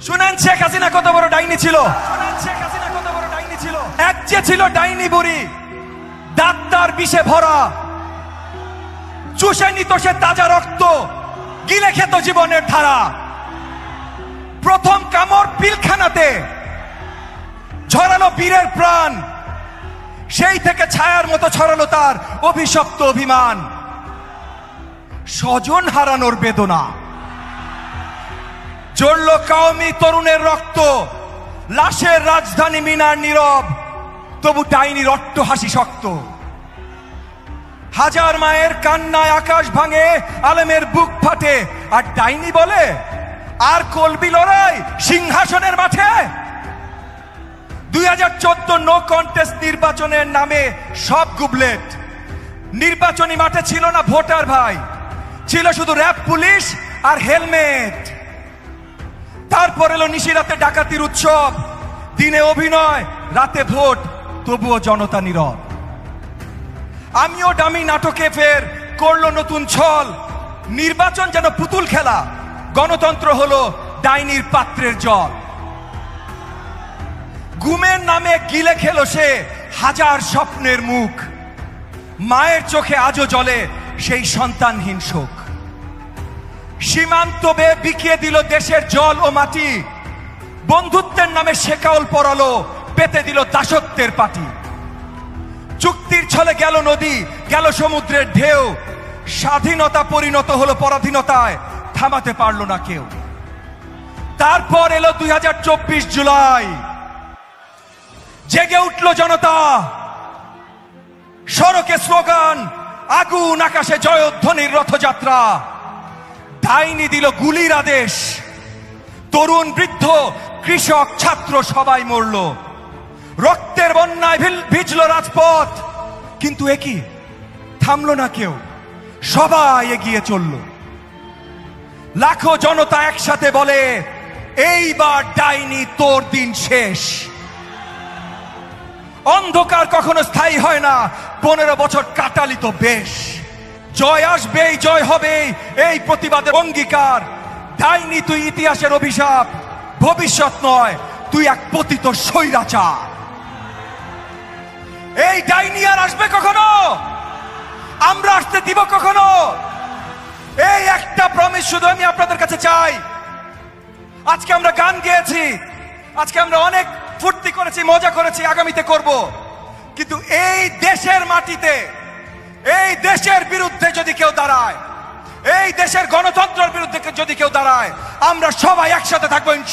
শুনেন শেখ হাসিনা কত বড় ডাইনি ছিল। এক যে ছিল ডাইনি বুড়ি, দাঁত তার বিষে ভরা, চুষে নিত সে তাজা রক্ত, গিলে খেত জীবনের ধারা। প্রথম কামড় পিলখানাতে ঝরালো বীরের প্রাণ, সেই থেকে ছায়ার মতো ছড়ালো তার অভিশপ্ত অভিমান। স্বজন হারানোর বেদনা, জ্বলল কওমি তরুণের রক্ত, লাশের রাজধানী মিনার নীরব, তবু ডাইনির অট্ট হাসি শক্ত। হাজার মায়ের কান্নায় আকাশ ভাঙে, আলেমের বুক ফাটে, আর ডাইনি বলে আর কলবি লড়াই সিংহাসনের মাঠে। 2014 নো কন্টেস্ট নির্বাচনের নামে সব গুবলেট। নির্বাচনী মাঠে ছিল না ভোটার ভাই, ছিল শুধু র্যাব পুলিশ আর হেলমেট। তারপর এলো নিশিরাতে ডাকাতির উৎসব, দিনে অভিনয় রাতে ভোট, তবুও জনতা নীরব। আমিও ডামি নাটকে ফের করলো নতুন ছল, নির্বাচন যেন পুতুল খেলা, গণতন্ত্র হলো ডাইনির পাত্রের জল। গুমের নামে গিলে খেলো সে হাজার স্বপ্নের মুখ, মায়ের চোখে আজও জ্বলে সেই সন্তানহীন শোক। সীমান্ত বেয়ে বিকিয়ে দিল দেশের জল ও মাটি, বন্ধুত্বের নামে শেকাউল পরালো, পেতে দিল দাসত্বের পাটি। চুক্তির ছলে গেল নদী, গেল সমুদ্রের ঢেউ, স্বাধীনতা পরিণত হলো পরাধীনতায়, থামাতে পারলো না কেউ। তারপর এলো 2024 জুলাই, জেগে উঠল জনতা, সড়কে স্লোগান, আগুন আকাশে জয়ধ্বনির রথযাত্রা। ডাইনি দিল গুলির আদেশ, তরুণ বৃদ্ধ কৃষক ছাত্র সবাই মরল। রক্তের বন্যায় ভিজল রাজপথ, কিন্তু একই থামলো না কেউ, সবাই এগিয়ে চলল। লাখো জনতা একসাথে বলে এইবার ডাইনি তোর দিন শেষ। অন্ধকার কখনো স্থায়ী হয় না, 15 বছর কাটালি তো বেশ। জয় আসবেই, জয় হবে, এই প্রতিবাদের অঙ্গীকার। ডাইনি তুই ইতিহাসের অভিশাপ, ভবিষ্যৎ নয়, তুই এক পতিত স্বৈরাচার। এই ডাইনি আর আসবে কখনো? আমরা আসতে দিব কখনো? এই একটা প্রমিস শুধু আমি আপনাদের কাছে চাই। আজকে আমরা গান গেয়েছি, আজকে আমরা অনেক ফুর্তি করেছি, মজা করেছি, আগামীতে করব, কিন্তু এই দেশের মাটিতে, এই দেশের বিরুদ্ধে যদি কেউ দাঁড়ায়, এই দেশের গণতন্ত্রের বিরুদ্ধে যদি কেউ দাঁড়ায়, আমরা সবাই একসাথে থাকবো ইনশাআল্লাহ।